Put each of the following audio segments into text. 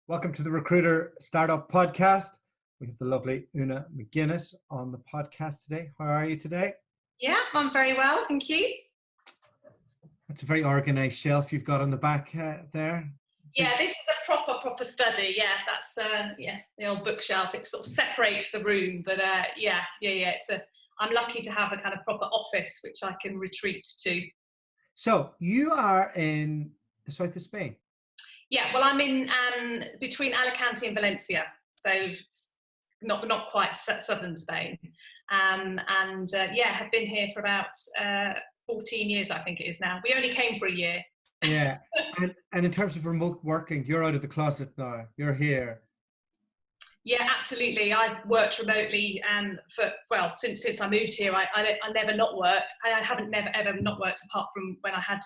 Welcome to the Recruiter Startup Podcast. We have the lovely Una McGuinness on the podcast today. How are you today? Yeah, I'm very well, thank you. That's a very organized shelf you've got on the back there. Yeah, this is a proper study. Yeah, that's the old bookshelf. It sort of separates the room, but I'm lucky to have a kind of proper office which I can retreat to. So you are in the south of Spain. Yeah, well, I'm in between Alicante and Valencia, so not quite southern Spain, have been here for about 14 years, I think it is now. We only came for a year. Yeah, and in terms of remote working, you're out of the closet now. You're here. Yeah, absolutely. I've worked remotely since I moved here. I never not worked. I haven't ever not worked apart from when I had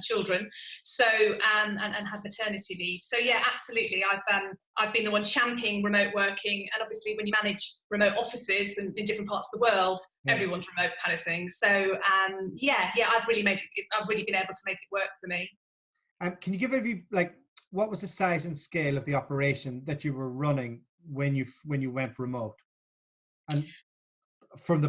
children, so and had maternity leave. So yeah, absolutely. I've been the one championing remote working, and obviously when you manage remote offices in different parts of the world, everyone's remote kind of thing. So I've really been able to make it work for me. Can you give a view, like, what was the size and scale of the operation that you were running when you went remote, and from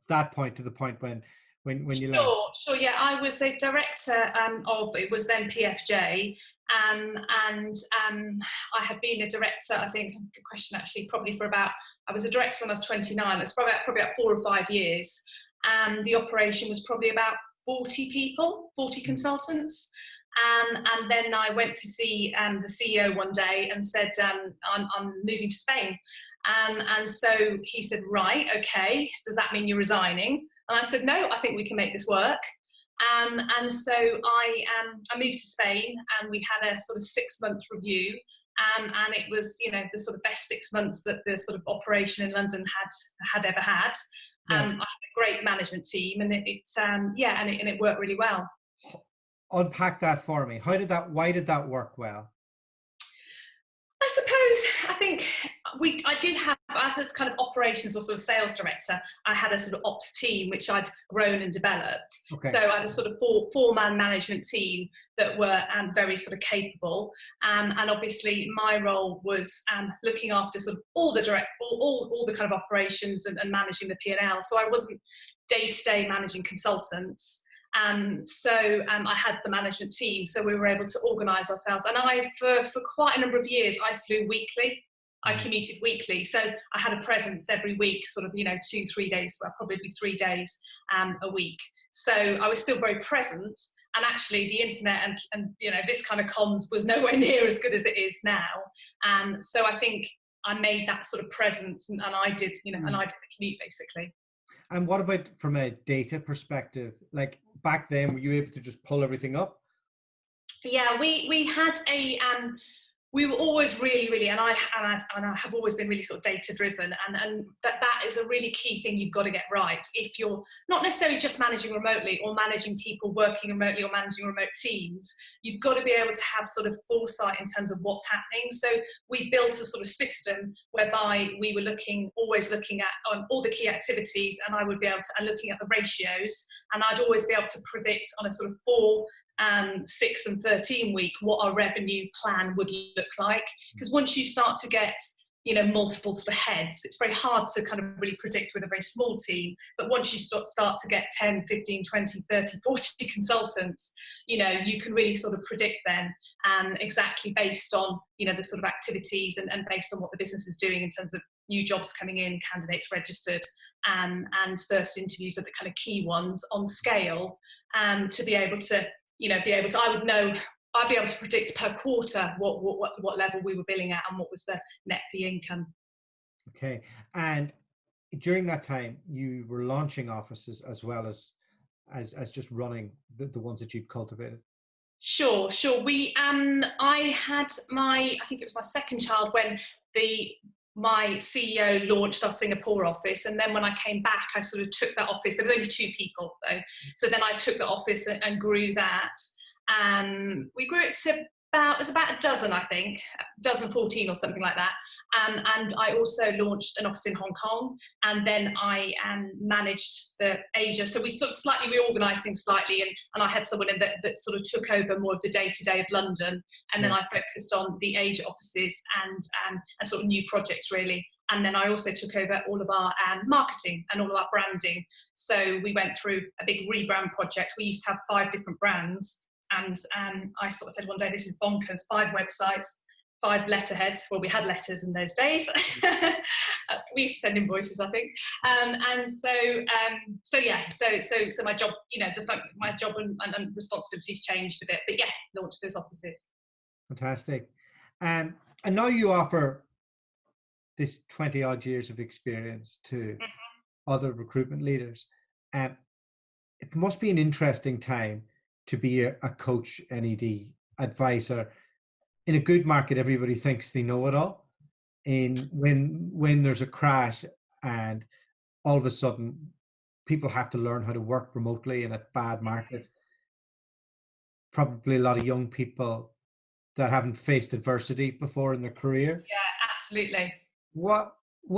that point to the point when you left? Sure. Yeah, I was a director of, it was then PFJ, and I had been a director, I think, good question actually, I was a director when I was 29, that's probably about 4 or 5 years, and the operation was probably about 40 people, 40 consultants. And then I went to see the CEO one day and said, I'm moving to Spain. And so he said, right, okay, does that mean you're resigning? And I said, no, I think we can make this work. And so I moved to Spain, and we had a sort of 6-month review. And it was, the sort of best 6 months that the sort of operation in London had ever had. I had a great management team, and it worked really well. Unpack that for me. Why did that work well? I think I did have, as a kind of operations or sort of sales director, I had a sort of ops team which I'd grown and developed. Okay. So I had a sort of four-man management team that were very sort of capable. And obviously my role was looking after sort of all the kind of operations and managing the P&L. So I wasn't day-to-day managing consultants. I had the management team, so we were able to organise ourselves. And for quite a number of years, I flew weekly. I commuted weekly, so I had a presence every week, sort of 2-3 days, well, probably 3 days a week. So I was still very present. And actually, the internet and this kind of comms was nowhere near as good as it is now. So I think I made that sort of presence, and I did, and I did the commute basically. And what about from a data perspective? Like back then, were you able to just pull everything up? Yeah, we had we were always really, and I have always been really sort of data driven, and that is a really key thing you've got to get right. If you're not necessarily just managing remotely or managing people working remotely or managing remote teams, you've got to be able to have sort of foresight in terms of what's happening. So we built a sort of system whereby we were always looking at all the key activities, and I would be able to, and looking at the ratios, and I'd always be able to predict on a sort of 4, 6 and 13 week what our revenue plan would look like. Because once you start to get multiple sort of heads, it's very hard to kind of really predict with a very small team. But once you start to get 10, 15, 20, 30, 40 consultants, you can really sort of predict then exactly based on the sort of activities and based on what the business is doing in terms of new jobs coming in, candidates registered, and first interviews are the kind of key ones on scale, to be able to I'd be able to predict per quarter what level we were billing at and what was the net fee income. Okay. And during that time, you were launching offices as well as just running the ones that you'd cultivated. Sure. I think it was my second child when my CEO launched our Singapore office, and then when I came back, I sort of took that office. There was only 2 people though, so then I took the office and grew that. We grew it to it was about a dozen, I think, a dozen, 14 or something like that. And I also launched an office in Hong Kong, and then I managed the Asia. So we sort of slightly reorganised things slightly, and I had someone in that sort of took over more of the day-to-day of London, and then I focused on the Asia offices and sort of new projects really. And then I also took over all of our marketing and all of our branding. So we went through a big rebrand project. We used to have 5 different brands. And I sort of said one day, this is bonkers, 5 websites, 5 letterheads. Well, we had letters in those days. We used to send invoices, I think. So my job, my job and responsibilities changed a bit. But yeah, launched those offices. Fantastic. And now you offer this 20 odd years of experience to other recruitment leaders. It must be an interesting time to be a coach, NED, advisor. In a good market, everybody thinks they know it all. And when there's a crash and all of a sudden people have to learn how to work remotely in a bad market, probably a lot of young people that haven't faced adversity before in their career. Yeah, absolutely. What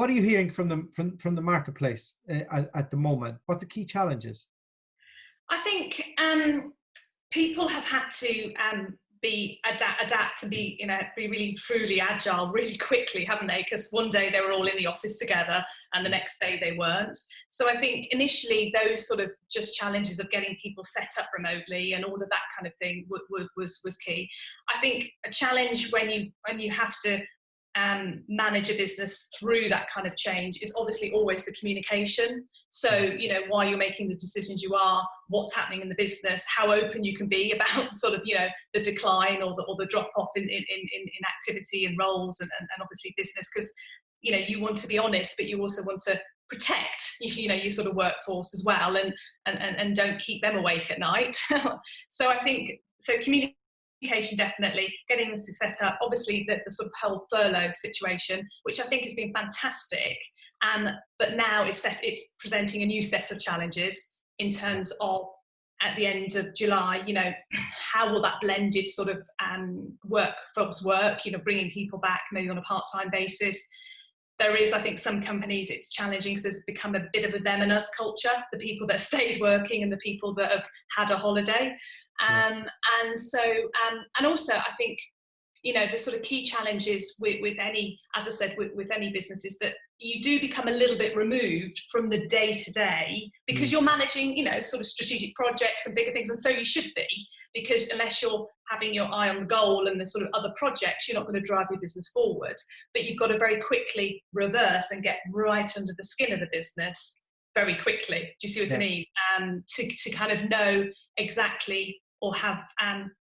are you hearing from the marketplace at the moment? What's the key challenges? I think people have had to adapt to be really truly agile really quickly, haven't they? Because one day they were all in the office together and the next day they weren't. So I think initially those sort of just challenges of getting people set up remotely and all of that kind of thing was key. I think a challenge when you have to manage a business through that kind of change is obviously always the communication. So, why you're making the decisions you are, what's happening in the business, how open you can be about sort of, the decline or the drop off in activity and roles and obviously business, because, you want to be honest, but you also want to protect, your sort of workforce as well and don't keep them awake at night. So I think, communication definitely, getting this set up, obviously the sort of whole furlough situation, which I think has been fantastic, but now it's presenting a new set of challenges in terms of at the end of July, how will that blended sort of workforce work, bringing people back maybe on a part-time basis. There is, I think, some companies it's challenging because there's become a bit of a them and us culture, the people that stayed working and the people that have had a holiday. And also I think, the sort of key challenges with any, as I said, with any business is that you do become a little bit removed from the day to day because you're managing, sort of strategic projects and bigger things. And so you should be, because unless you're having your eye on the goal and the sort of other projects, you're not going to drive your business forward. But you've got to very quickly reverse and get right under the skin of the business very quickly. Do you see what I mean? To kind of know exactly or have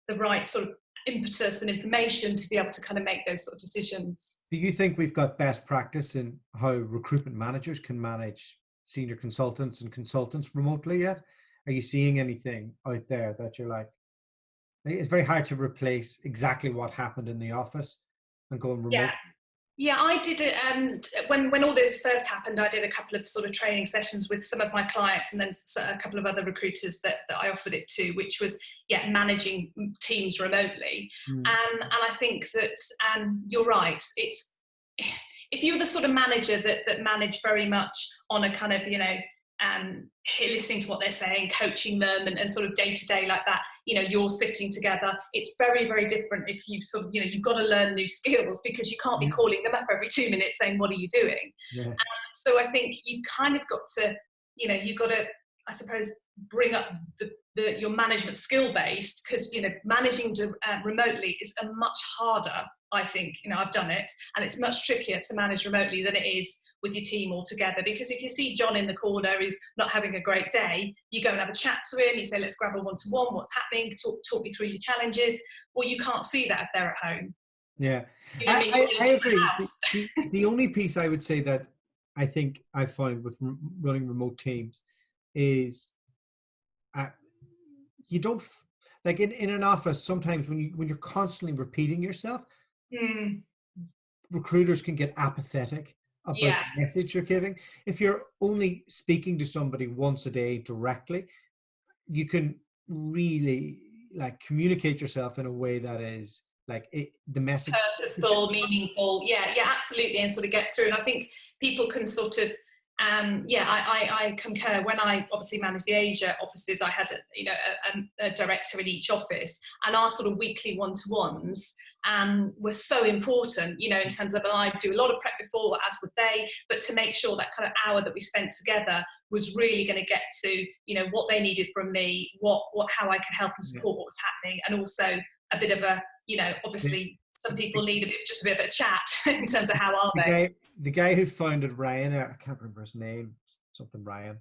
the right sort of impetus and information to be able to kind of make those sort of decisions. Do you think we've got best practice in how recruitment managers can manage senior consultants and consultants remotely yet? Are you seeing anything out there that you're like, it's very hard to replace exactly what happened in the office and going remote? Yeah, I did it. When all this first happened, I did a couple of sort of training sessions with some of my clients and then a couple of other recruiters that I offered it to, which was, managing teams remotely. And I think that you're right. It's if you're the sort of manager that manage very much on a kind of, listening to what they're saying, coaching them and sort of day to day like that, you're sitting together. It's very, very different if you sort of, you've got to learn new skills because you can't be calling them up every 2 minutes saying, what are you doing? So I think you've kind of got to, you've got to, I suppose, bring up your management skill based, because, managing remotely is a much harder, I think, I've done it, and it's much trickier to manage remotely than it is with your team all together. Because if you see John in the corner, he's not having a great day, you go and have a chat to him, you say, let's grab a one-to-one, what's happening, talk me through your challenges. Well, you can't see that if they're at home. Yeah, I agree. The only piece I would say that I think I find with running remote teams is you don't, like in an office, sometimes when you're constantly repeating yourself, recruiters can get apathetic about the message you're giving. If you're only speaking to somebody once a day directly, you can really communicate yourself in a way that is like the message. Purposeful, meaningful. Yeah, yeah, absolutely, and sort of gets through. And I think people can sort of, yeah, I concur. When I obviously managed the Asia offices, I had a director in each office, and our sort of weekly one-to-ones were so important, in terms of, and I do a lot of prep before, as would they, but to make sure that kind of hour that we spent together was really going to get to, what they needed from me, how I could help and support what was happening, and also a bit of a, obviously some people need just a bit of a chat in terms of how are they. The guy who founded Ryanair, I can't remember his name, something Ryan,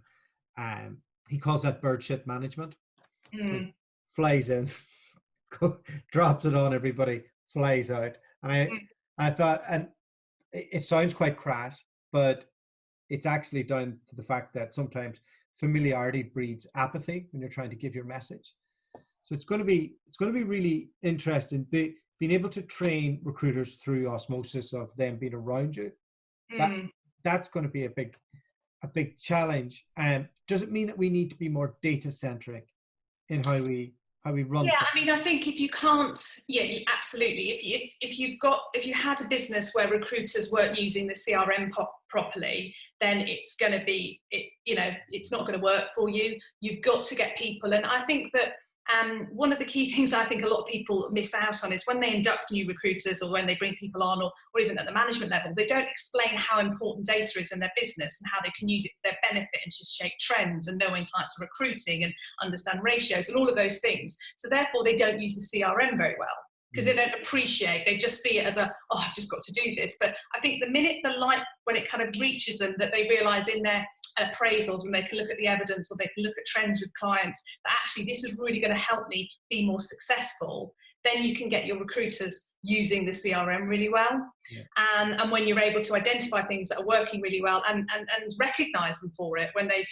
he calls that bird shit management. So he flies in, drops it on everybody, flies out. And I thought, and it sounds quite crass, but it's actually down to the fact that sometimes familiarity breeds apathy when you're trying to give your message. So it's going to be really interesting. Being able to train recruiters through osmosis of them being around you, that's going to be a big challenge. Does it mean that we need to be more data centric in how we run? Yeah, I mean, I think if you can't, yeah, absolutely. If you had a business where recruiters weren't using the CRM properly, then it's going to be, it's not going to work for you. You've got to get people, and I think that. One of the key things I think a lot of people miss out on is when they induct new recruiters, or when they bring people on, or even at the management level, they don't explain how important data is in their business and how they can use it for their benefit and to shape trends and know when clients are recruiting and understand ratios and all of those things. So therefore they don't use the CRM very well, because they don't appreciate, they just see it as I've just got to do this. But I think the minute the light, when it kind of reaches them, that they realise in their appraisals, when they can look at the evidence or they can look at trends with clients, that actually this is really going to help me be more successful, then you can get your recruiters using the CRM really well. Yeah. And when you're able to identify things that are working really well and recognise them for it, when they've,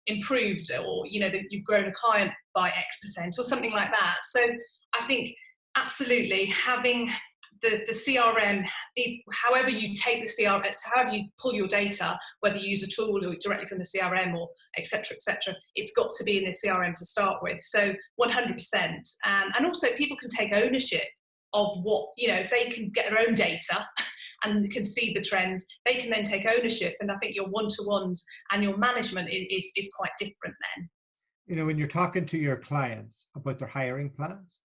improved, or, that you've grown a client by X% or something like that. So I think, absolutely, having the CRM, however you take the CRM, however you pull your data, whether you use a tool or directly from the CRM or et cetera, it's got to be in the CRM to start with. So 100%. And also people can take ownership of what, if they can get their own data and can see the trends, they can then take ownership. And I think your one-to-ones and your management is quite different then. When you're talking to your clients about their hiring plans,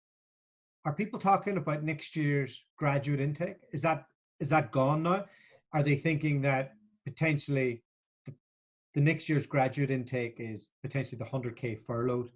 are people talking about next year's graduate intake? Is that gone now? Are they thinking that potentially the next year's graduate intake is potentially the 100K furloughed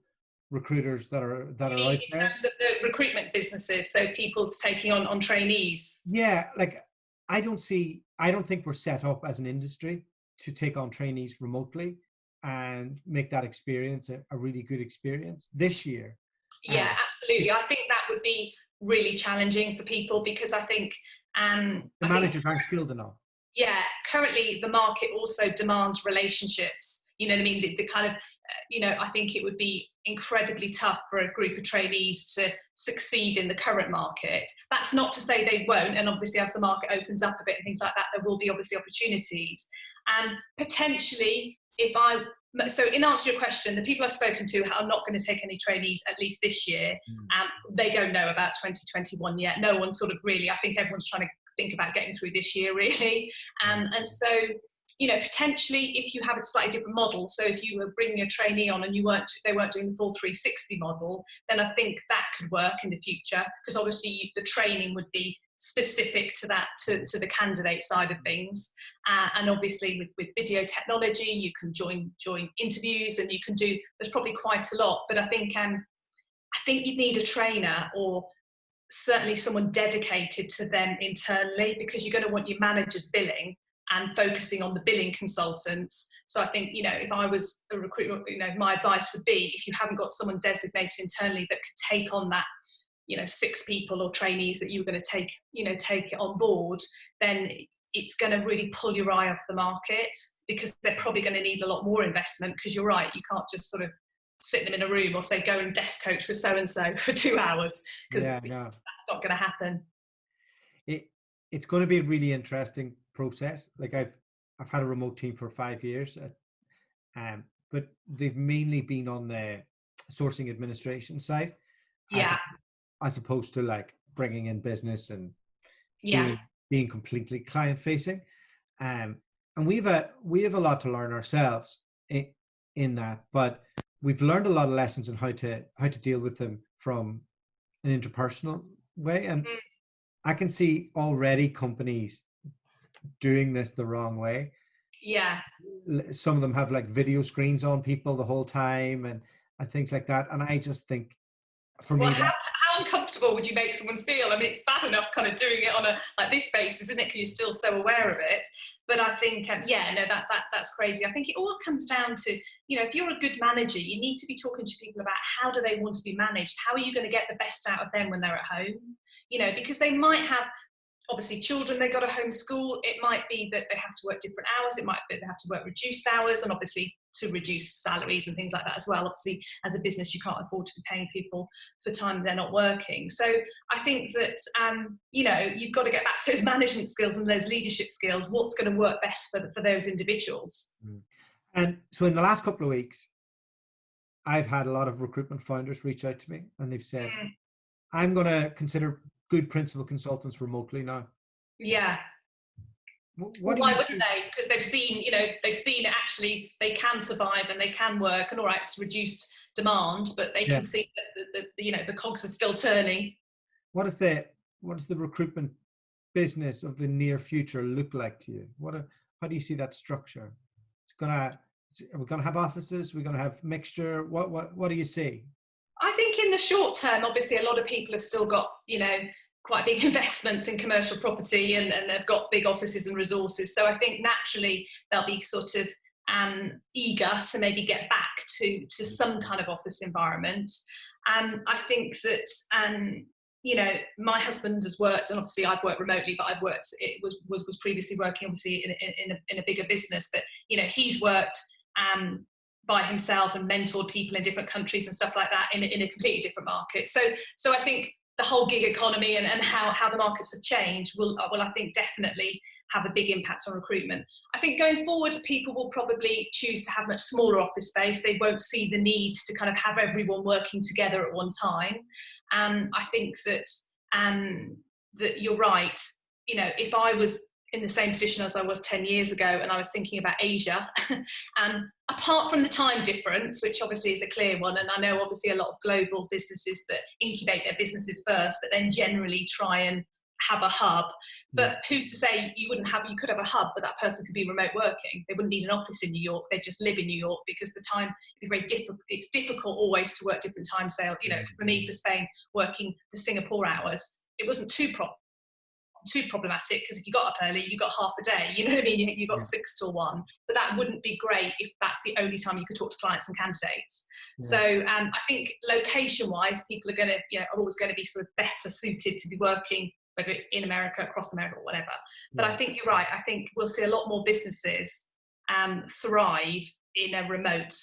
recruiters that are out there? In terms of the recruitment businesses, so people taking on trainees. Yeah, like I don't think we're set up as an industry to take on trainees remotely and make that experience a really good experience this year. Yeah, absolutely. I think that would be really challenging for people, because I think the managers aren't skilled enough. Yeah, currently the market also demands relationships. You know what I mean? The kind of, I think it would be incredibly tough for a group of trainees to succeed in the current market. That's not to say they won't, and obviously as the market opens up a bit and things like that, there will be obviously opportunities. And potentially, so in answer to your question, the people I've spoken to are not going to take any trainees, at least this year. They don't know about 2021 yet. No one sort of really, I think everyone's trying to think about getting through this year really. And so, potentially if you have a slightly different model, so if you were bringing a trainee on and they weren't doing the full 360 model, then I think that could work in the future, because obviously the training would be specific to that, to the candidate side of things. And obviously with video technology, you can join interviews, and you can do, there's probably quite a lot, but I think you'd need a trainer, or certainly someone dedicated to them internally, because you're going to want your managers billing and focusing on the billing consultants. So I think, if I was a recruiter, my advice would be, if you haven't got someone designated internally that could take on that, 6 people or trainees that you're going to take it on board, then it's going to really pull your eye off the market, because they're probably going to need a lot more investment, because you're right, you can't just sort of sit them in a room or say, go and desk coach for so-and-so for 2 hours, because that's not going to happen. It's going to be a really interesting process. Like I've had a remote team for 5 years, but they've mainly been on the sourcing administration side. Yeah. As opposed to like bringing in business and Yeah. being completely client facing. And we have a lot to learn ourselves in that, but we've learned a lot of lessons in how to deal with them from an interpersonal way. And Mm. I can see already companies doing this the wrong way. Yeah. Some of them have like video screens on people the whole time and things like that. And I just think, for Well, me, how uncomfortable would you make someone feel? I mean, it's bad enough kind of doing it on a like this basis, isn't it? Because you're still so aware of it. But I think, yeah, no, that's crazy. I think it all comes down to, if you're a good manager, you need to be talking to people about how do they want to be managed? How are you going to get the best out of them when they're at home? Because they might have, obviously, children they got to homeschool. It might be that they have to work different hours. It might be they have to work reduced hours, and obviously to reduce salaries and things like that as well. Obviously, as a business, you can't afford to be paying people for time they're not working. So I think that, you've got to get back to those management skills and those leadership skills. What's going to work best for those individuals? And so in the last couple of weeks, I've had a lot of recruitment founders reach out to me, and they've said, I'm going to consider good principal consultants remotely now. Yeah. What why wouldn't they? Because they've seen actually they can survive and they can work, and all right, it's reduced demand, but they can see that the cogs are still turning. What is the recruitment business of the near future look like to you? How do you see that structure? Are we gonna have offices? We're gonna have mixture. What do you see? I think in the short term, obviously, a lot of people have still got quite big investments in commercial property, and they've got big offices and resources. So I think naturally they'll be sort of eager to maybe get back to some kind of office environment. And I think that my husband has worked, and obviously I've worked remotely, but was previously working obviously in a bigger business. But he's worked by himself and mentored people in different countries and stuff like that in a completely different market. So I think the whole gig economy and how the markets have changed will I think definitely have a big impact on recruitment. I think going forward, people will probably choose to have much smaller office space. They won't see the need to kind of have everyone working together at one time. I think that you're right. If I was in the same position as I was 10 years ago and I was thinking about Asia, and apart from the time difference, which obviously is a clear one, and I know obviously a lot of global businesses that incubate their businesses first, but then generally try and have a hub. But who's to say you could have a hub, but that person could be remote working. They wouldn't need an office in New York. They just live in New York, because the time is very difficult. It's difficult always to work different time scale. For me, for Spain, working the Singapore hours, it wasn't too problematic, because if you got up early, you got half a day, you know what I mean? You got 6 till 1, but that wouldn't be great if that's the only time you could talk to clients and candidates. So I think location wise, people are always going to be sort of better suited to be working, whether it's in America, across America, or whatever. But I think you're right. I think we'll see a lot more businesses thrive in a remote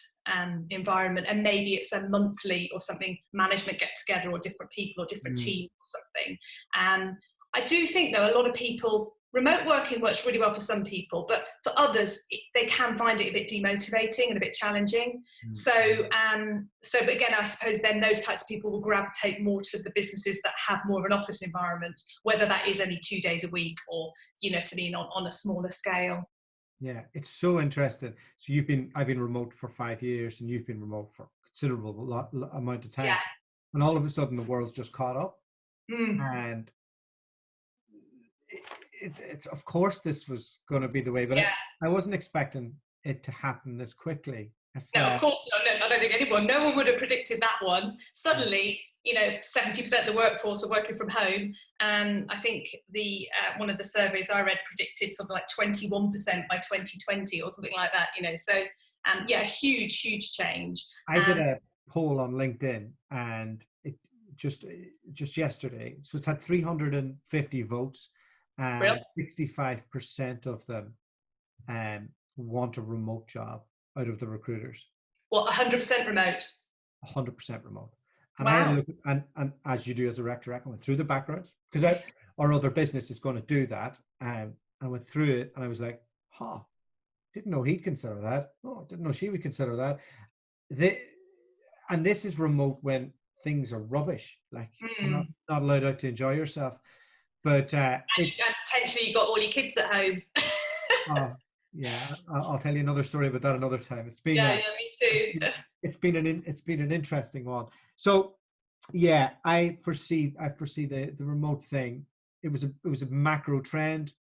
environment, and maybe it's a monthly or something management get together, or different people or different teams or something. I do think, though, a lot of people, remote working works really well for some people, but for others, they can find it a bit demotivating and a bit challenging. So but again, I suppose then those types of people will gravitate more to the businesses that have more of an office environment, whether that is only 2 days a week or, on a smaller scale. Yeah, it's so interesting. So I've been remote for 5 years, and you've been remote for a considerable amount of time. Yeah. And all of a sudden the world's just caught up. And it's of course this was going to be the way, but I wasn't expecting it to happen this quickly. No, of course not. No, I don't think no one would have predicted that one. Suddenly, 70% of the workforce are working from home. I think one of the surveys I read predicted something like 21% by 2020 or something like that. So huge change. I did a poll on LinkedIn, and it just yesterday, so it's had 350 votes, and 65% of them want a remote job out of the recruiters. What, 100% remote? 100% remote. And wow. I had a look, and as you do as a rector, I went through the backgrounds, because our other business is going to do that. I went through it, and I was like, didn't know he'd consider that. Oh, didn't know she would consider that. And this is remote when things are rubbish. Like you're Mm. not allowed out to enjoy yourself. But And potentially you've got all your kids at home. oh, yeah, I'll tell you another story about that another time. It's been Yeah, me too. it's been an interesting one. So yeah, I foresee the remote thing. It was a macro trend.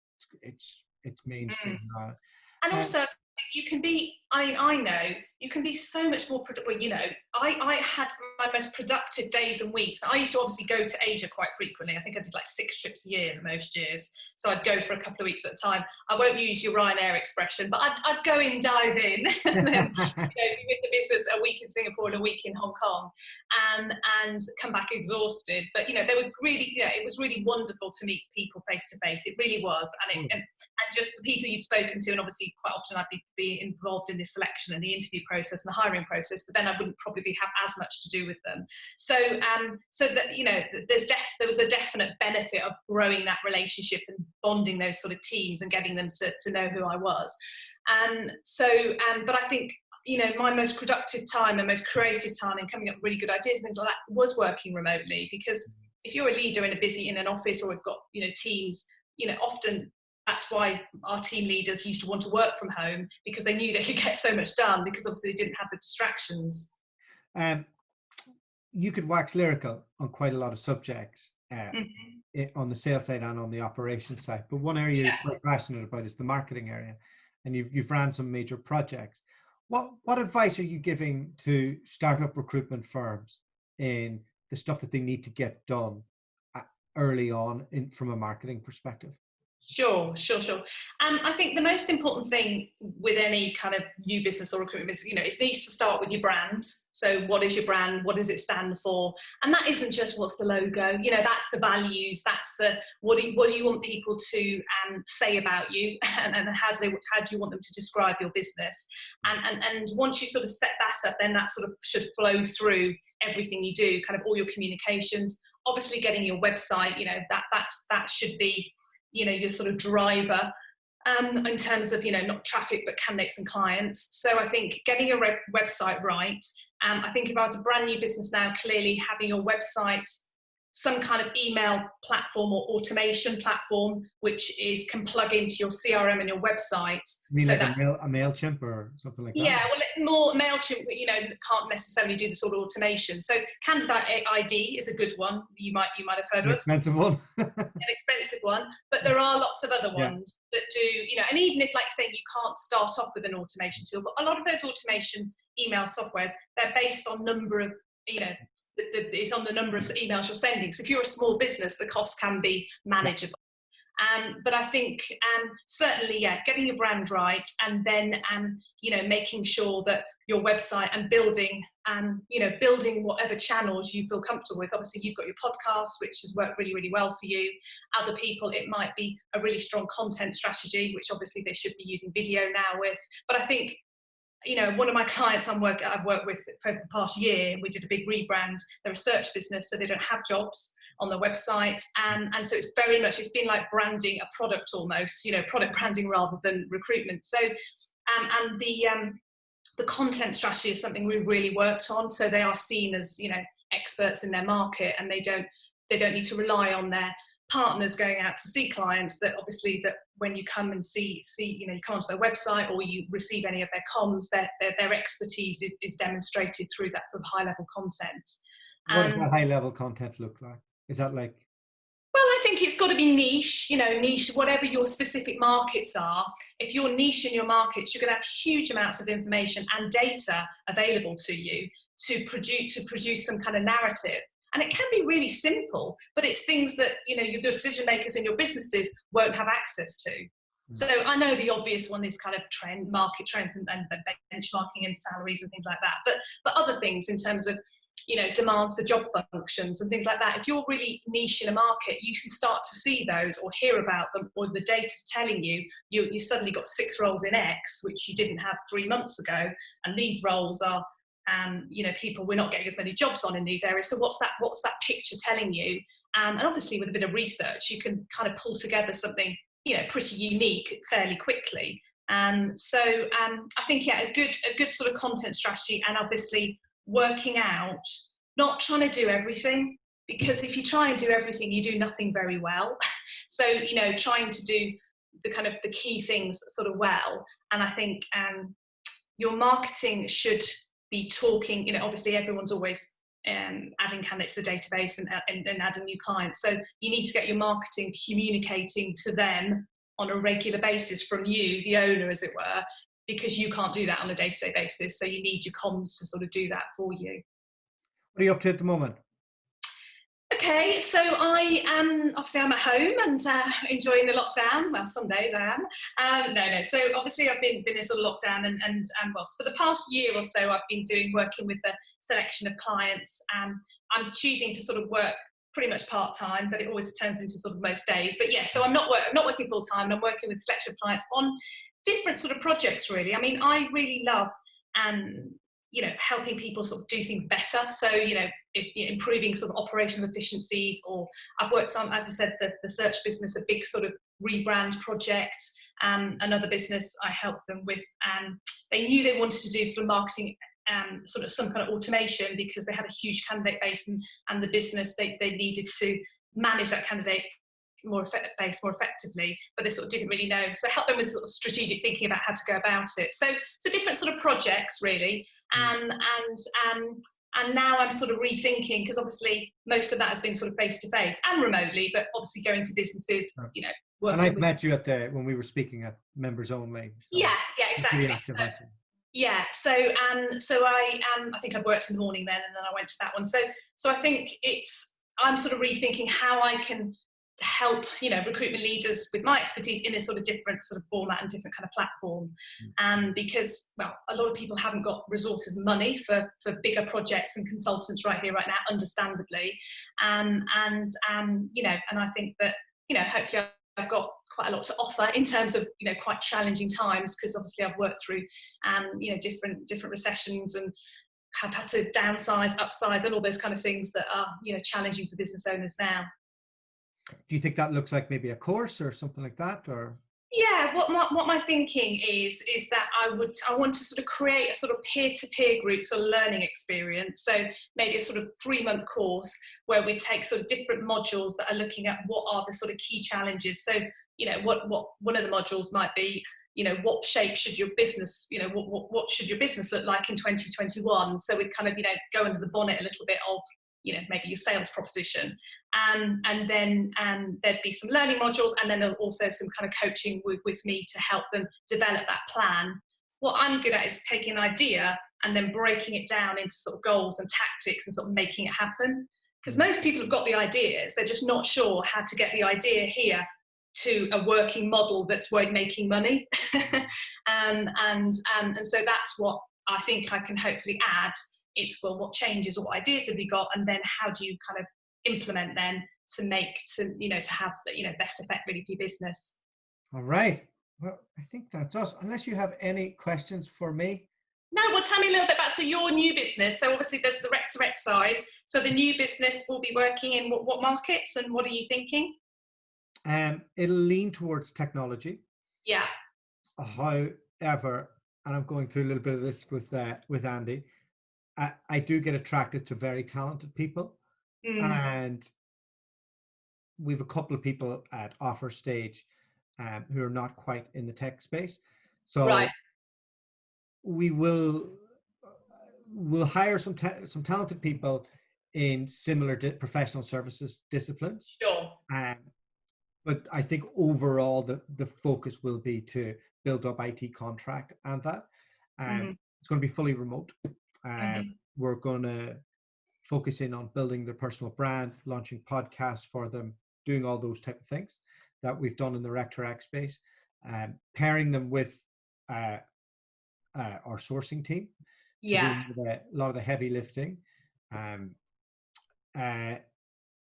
It's Mm. mainstream now. And Uh, also, you can be, I know, you can be so much more productive. Well, you know, I had my most productive days and weeks. I used to obviously go to Asia quite frequently. I think I did like 6 trips a year most years. So I'd go for a couple of weeks at a time. I won't use your Ryanair expression, but I'd go in, dive in, and then be with the business a week in Singapore and a week in Hong Kong, and come back exhausted. But, they were really, it was really wonderful to meet people face to face. It really was. And just the people you'd spoken to, and obviously quite often I'd be involved in the selection and the interview process and the hiring process, but then I wouldn't probably have as much to do with them. So that, there was a definite benefit of growing that relationship and bonding those sort of teams and getting them to know who I was. But I think, my most productive time and most creative time and coming up with really good ideas and things like that was working remotely, because if you're a leader in an office, or we've got, teams, often that's why our team leaders used to want to work from home, because they knew they could get so much done, because obviously they didn't have the distractions. You could wax lyrical on quite a lot of subjects Mm-hmm. on the sales side and on the operations side, but one area you're quite passionate about is the marketing area, and you've ran some major projects. What advice are you giving to startup recruitment firms in the stuff that they need to get done early on from a marketing perspective? Sure. I think the most important thing with any kind of new business or recruitment business, it needs to start with your brand. So what is your brand? What does it stand for? And that isn't just what's the logo, that's the values, that's the, what do you want people to say about you, and how do you want them to describe your business? And once you sort of set that up, then that sort of should flow through everything you do, kind of all your communications, obviously getting your website, that should be, your sort of driver in terms of, not traffic, but candidates and clients. So I think getting a website right. I think if I was a brand new business now, clearly having your website, some kind of email platform or automation platform, which can plug into your CRM and your website. You mean so like a MailChimp or something like that? Yeah, well, more MailChimp, can't necessarily do the sort of automation. So Candidate ID is a good one. You might have heard of. Expensive one. An expensive one, but there are lots of other ones that do, and even if, like saying, you can't start off with an automation tool, but a lot of those automation email softwares, they're based on number of, it's on the number of emails you're sending. So if you're a small business, the cost can be manageable. But I think certainly, getting your brand right, and then making sure that your website and building whatever channels you feel comfortable with. Obviously, you've got your podcast, which has worked really, really well for you. Other people, it might be a really strong content strategy, which obviously they should be using video now with. But I think, one of my clients I've worked with over the past year, we did a big rebrand. They're a search business, so they don't have jobs on their website, and so it's been like branding a product almost, product branding rather than recruitment. So and the content strategy is something we've really worked on, so they are seen as experts in their market, and they don't need to rely on their partners going out to see clients. That obviously, that when you come and see you come onto their website or you receive any of their comms, their expertise is demonstrated through that sort of high level content. What does that high level content look like? Is that like? Well, I think it's got to be niche, niche, whatever your specific markets are. If you're niche in your markets, you're going to have huge amounts of information and data available to you to produce some kind of narrative. And it can be really simple, but it's things that, the decision makers in your businesses won't have access to. So I know the obvious one is kind of market trends and benchmarking and salaries and things like that. But other things in terms of, demands for job functions and things like that. If you're really niche in a market, you can start to see those or hear about them, or the data's telling you suddenly got 6 roles in X, which you didn't have 3 months ago. And these roles are, people, we're not getting as many jobs on in these areas. So what's that picture telling you? And obviously with a bit of research, you can kind of pull together something, pretty unique fairly quickly. So I think, a good sort of content strategy, and obviously working out not trying to do everything, because if you try and do everything, you do nothing very well. So, trying to do the key things sort of well. And I think your marketing should be talking, obviously everyone's always adding candidates to the database and adding new clients. So you need to get your marketing communicating to them on a regular basis from you, the owner, as it were, because you can't do that on a day-to-day basis. So you need your comms to sort of do that for you. What are you up to at the moment? Okay, so I am obviously I'm at home and enjoying the lockdown. Well, some days I am. No. So obviously I've been in sort of lockdown and well, for the past year or so I've been working with a selection of clients. I'm choosing to sort of work pretty much part-time, but it always turns into sort of most days. But yeah, so I'm not working full-time. I'm working with a selection of clients on different sort of projects, really. I mean, I really love helping people sort of do things better. So, improving sort of operational efficiencies, or I've worked on, as I said, the search business, a big sort of rebrand project. Another business I helped them with, they knew they wanted to do sort of marketing, sort of some kind of automation, because they had a huge candidate base, and the business, they needed to manage that candidate more effectively, but they sort of didn't really know. So help them with sort of strategic thinking about how to go about it. So different sort of projects, really. And now I'm sort of rethinking, because obviously most of that has been sort of face to face and remotely, but obviously going to businesses, And I've met you when we were speaking at Members Only. So yeah, exactly. So I think I'd worked in the morning then, and then I went to that one. So I think I'm sort of rethinking how I can help recruitment leaders with my expertise in a sort of different sort of format and different kind of platform, because a lot of people haven't got resources and money for bigger projects and consultants right here right now, understandably, and I think that hopefully I've got quite a lot to offer in terms of quite challenging times, because obviously I've worked through different recessions and have had to downsize, upsize, and all those kind of things that are challenging for business owners now. Do you think that looks like maybe a course or something like that, or? Yeah, what my thinking is that I want to sort of create a sort of peer-to-peer group, sort of learning experience. So maybe a sort of 3-month course where we take sort of different modules that are looking at what are the sort of key challenges. So what one of the modules might be, what shape should your business, what should your business look like in 2021? So we kind of go under the bonnet a little bit of maybe your sales proposition. And then there'd be some learning modules, and then also some kind of coaching with me to help them develop that plan. What I'm good at is taking an idea and then breaking it down into sort of goals and tactics and sort of making it happen. Because most people have got the ideas, they're just not sure how to get the idea here to a working model that's worth making money. And so that's what I think I can hopefully add. It's, well, what changes or what ideas have you got, and then how do you kind of implement them to have best effect really for your business. All right. Well, I think that's us. Unless you have any questions for me. No, well, tell me a little bit about your new business. So obviously there's the rec to rec side. So the new business will be working in what markets, and what are you thinking? It'll lean towards technology. Yeah. However, and I'm going through a little bit of this with Andy, I do get attracted to very talented people. And we've a couple of people at offer stage who are not quite in the tech space. So we'll hire some talented people in similar professional services disciplines. Sure. But I think overall the focus will be to build up IT contract and that. It's going to be fully remote. We're going to focus in on building their personal brand, launching podcasts for them, doing all those type of things that we've done in the Rec2Rec space, pairing them with our sourcing team. Yeah. A lot of the heavy lifting,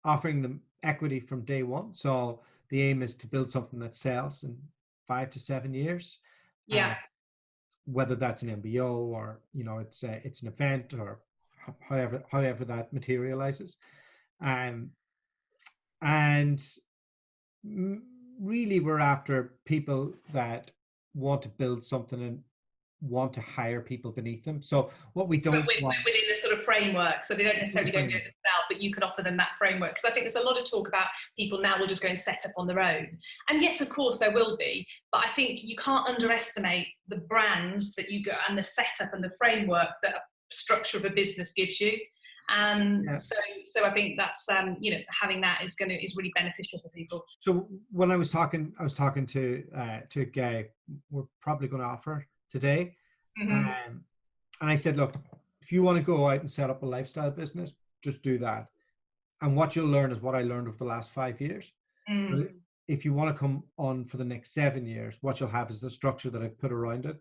offering them equity from day one. So the aim is to build something that sells in 5 to 7 years. Yeah. Whether that's an MBO or it's an event, or however that materializes, and really we're after people that want to build something want to hire people beneath them. So what we don't want, within the sort of framework, so they don't necessarily go and do it themselves, but you can offer them that framework. Because I think there's a lot of talk about people now will just go and set up on their own. And yes, of course there will be, but I think you can't underestimate the brands that you go and the setup and the framework that a structure of a business gives you. And so I think that's you know, having that is really beneficial for people. So when I was talking to a guy we're probably going to offer today, and I said, look, if you want to go out and set up a lifestyle business, just do that. And what you'll learn is what I learned over the last 5 years. If you want to come on for the next 7 years, what you'll have is the structure that I've put around it.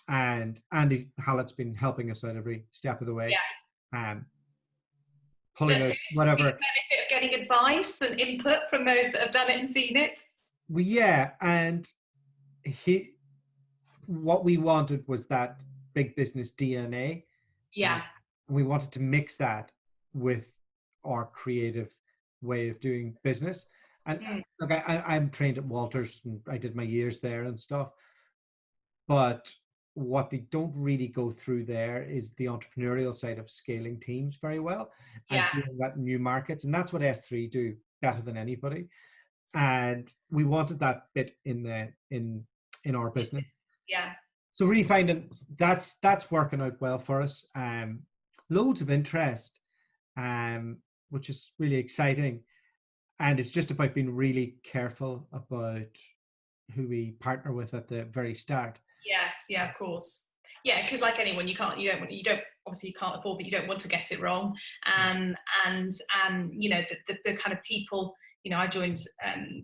And Andy Hallett's been helping us out every step of the way. Pulling out whatever. The benefit of getting advice and input from those that have done it and seen it. Well, yeah, and what we wanted was that big business DNA. We wanted to mix that with our creative way of doing business. And look, I'm trained at Walters and I did my years there and stuff. But what they don't really go through there is the entrepreneurial side of scaling teams very well and doing that new markets. And that's what S3 do better than anybody. And we wanted that bit in our business. So really finding that's working out well for us. Loads of interest, which is really exciting. And it's just about being really careful about who we partner with at the very start. Yes, yeah, of course. Yeah, because like anyone, you don't obviously you can't afford, but you don't want to get it wrong. And you know, the kind of people, you know, I joined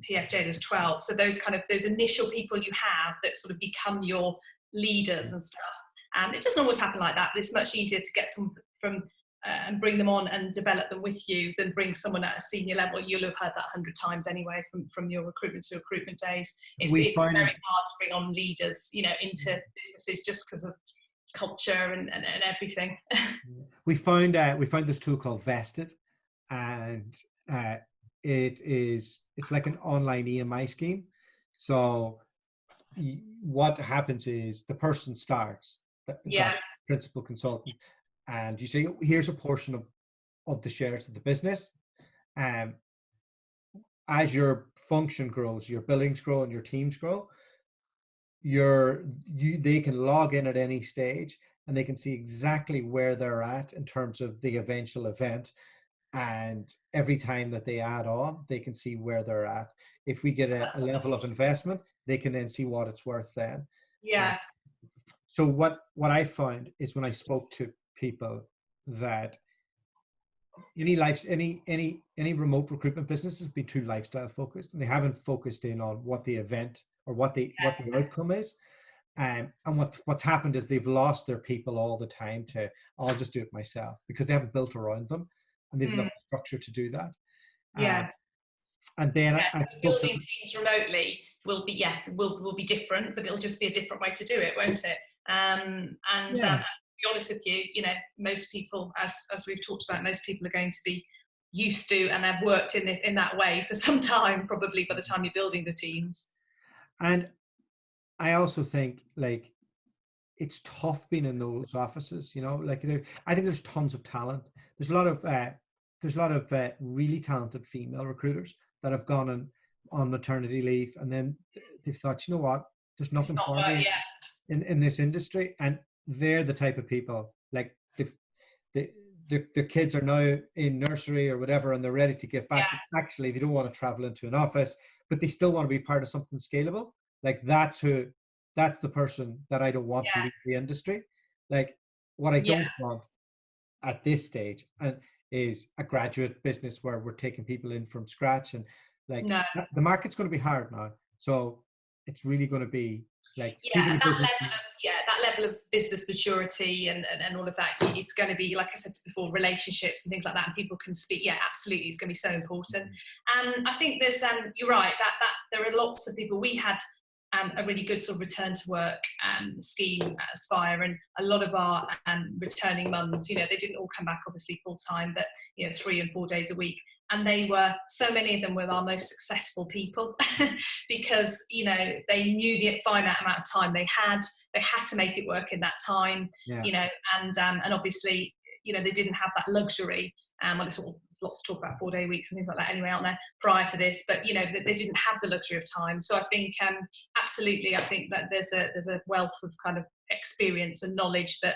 PFJ, there's 12. So those initial people you have that sort of become your leaders and stuff. It doesn't always happen like that, but it's much easier to get some from and bring them on and develop them with you than bring someone at a senior level. You'll have heard that 100 times anyway from your recruitment to recruitment days. It's very hard to bring on leaders, you know, into businesses just because of culture and everything. We found this tool called Vested, and it's like an online EMI scheme. So what happens is the person starts, that principal consultant, and you say, here's a portion of the shares of the business. As your function grows, your billings grow and your teams grow, they can log in at any stage and they can see exactly where they're at in terms of the eventual event. And every time that they add on, they can see where they're at. If we get a level of investment, they can then see what it's worth then. So what I found is when I spoke to people that any remote recruitment business has been too lifestyle focused, and they haven't focused in on what the event or what the outcome is. And what's happened is they've lost their people all the time to, I'll just do it myself, because they haven't built around them and they've no structure to do that. And then so building teams remotely will be different, but it'll just be a different way to do it, won't it? To be honest with you, you know, most people, as we've talked about, most people are going to be used to and have worked in that way for some time, probably by the time you're building the teams. And I also think, like, it's tough being in those offices, you know, like I think there's tons of talent. There's a lot of really talented female recruiters that have gone on maternity leave, and then they've thought, you know what, there's nothing for me in this industry. And they're the type of people, like the kids are now in nursery or whatever, and they're ready to get back. Actually, they don't want to travel into an office, but they still want to be part of something scalable. Like that's the person that I don't want to leave the industry. Like what I don't want at this stage is a graduate business where we're taking people in from scratch, and like the market's going to be hard now. So it's really going to be like that level of business maturity and all of that. It's going to be, like I said before, relationships and things like that, and people can speak. Yeah, absolutely, it's going to be so important. And I think there's you're right that there are lots of people. We had a really good sort of return to work scheme at Aspire, and a lot of our returning mums, you know, they didn't all come back obviously full time, but you know, 3 and 4 days a week. and so many of them were our most successful people because, you know, they knew the finite amount of time they had to make it work in that time, Yeah. you know, and obviously, you know, they didn't have that luxury. Well, there's lots to talk about 4-day weeks and things like that anyway, aren't there, prior to this, but, you know, they didn't have the luxury of time. So I think, absolutely, I think that there's a wealth of kind of experience and knowledge that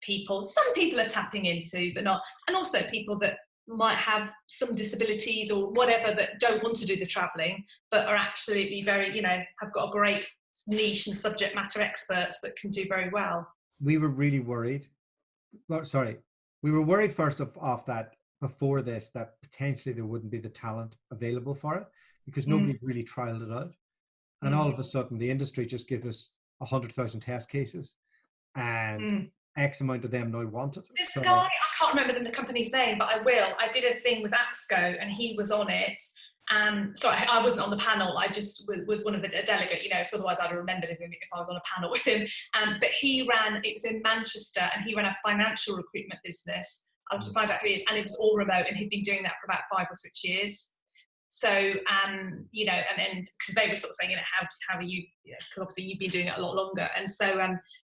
some people are tapping into, but not, and also people that might have some disabilities or whatever that don't want to do the travelling, but are absolutely very, you know, have got a great niche and subject matter experts that can do very well. We were really worried. We were worried first off that before this, that potentially there wouldn't be the talent available for it because nobody really trialed it out. And all of a sudden the industry just gives us 100,000 test cases and X amount of them now want it. This guy, I can't remember the company's name, but I will. I did a thing with APSCO and he was on it. So I wasn't on the panel. I just was one of a delegate, you know, so otherwise I'd have remembered him if I was on a panel with him. But it was in Manchester, and he ran a financial recruitment business. I'll have to find out who he is, and it was all remote, and he'd been doing that for about 5 or 6 years. So, you know, and because they were sort of saying, you know, how are you, because obviously you've been doing it a lot longer. And so,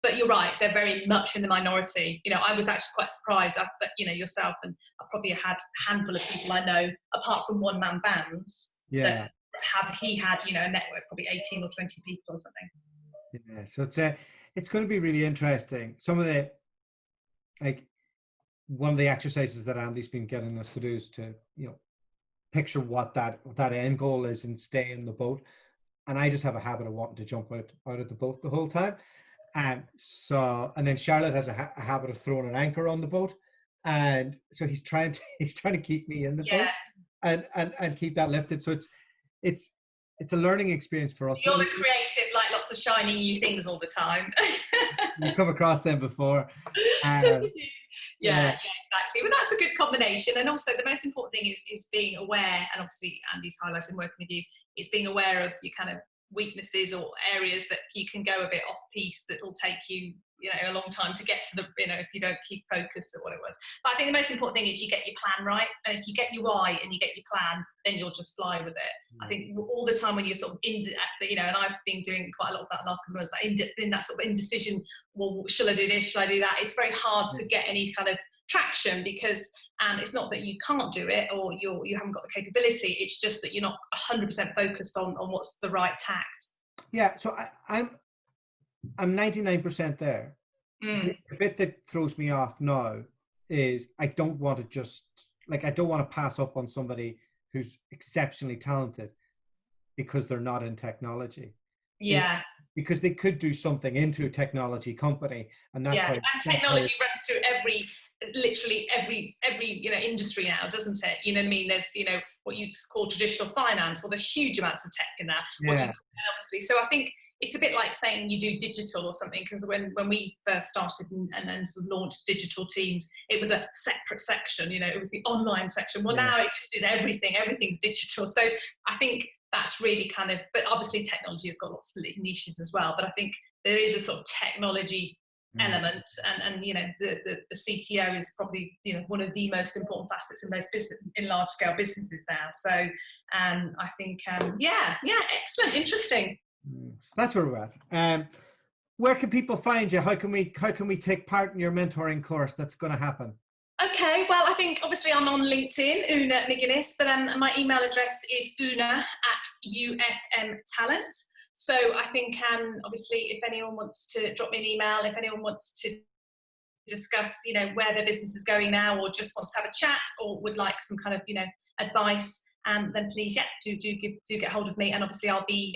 but you're right, they're very much in the minority. You know, I was actually quite surprised that, you know, yourself, and I probably had a handful of people I know, apart from one-man bands, that he had, you know, a network, probably 18 or 20 people or something. Yeah, so it's going to be really interesting. Some of the, like, one of the exercises that Andy's been getting us to do is to, you know, picture what that end goal is and stay in the boat. And I just have a habit of wanting to jump out of the boat the whole time. And then Charlotte has a habit of throwing an anchor on the boat. And so he's trying to keep me in the boat and keep that lifted. So it's a learning experience for us. You're the creative, like lots of shiny new things all the time. We've come across them before. Yeah, exactly. Well, that's a good combination. And also the most important thing is being aware, and obviously Andy's highlighting working with you, it's being aware of your kind of weaknesses or areas that you can go a bit off piece that will take you, you know, a long time to get to the, you know, if you don't keep focused at what it was. But I think the most important thing is you get your plan right. And if you get your why and you get your plan, then you'll just fly with it. I think all the time when you're sort of you know, and I've been doing quite a lot of that last couple of months, like in that sort of indecision, well, shall I do this, shall I do that? It's very hard to get any kind of traction because it's not that you can't do it or you haven't got the capability, it's just that you're not 100% focused on what's the right tact. Yeah, so I'm 99% there. The bit that throws me off now is I don't want to pass up on somebody who's exceptionally talented because they're not in technology. Yeah. Because they could do something into a technology company, and that's and technology runs through literally every you know industry now, doesn't it? You know what I mean? There's, you know, what you call traditional finance. Well, there's huge amounts of tech in that. Obviously, so I think it's a bit like saying you do digital or something, because when we first started and then sort of launched digital teams, it was a separate section. You know, it was the online section. Well, now it just is everything. Everything's digital. So I think that's really kind of, but obviously technology has got lots of niches as well. But I think there is a sort of technology element, and you know, the CTO is probably, you know, one of the most important facets in most in large scale businesses now. So I think excellent, interesting. That's where we're at. Where can people find you? How can we take part in your mentoring course that's going to happen? Okay, well, I think obviously I'm on LinkedIn, Una McGuinness, but my email address is una@ufmtalent. So I think obviously if anyone wants to drop me an email, if anyone wants to discuss, you know, where their business is going now, or just wants to have a chat, or would like some kind of, you know, advice, then please, do get hold of me. And obviously I'll be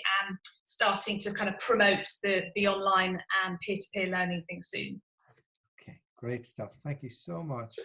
starting to kind of promote the online and peer-to-peer learning thing soon. Okay, great stuff. Thank you so much.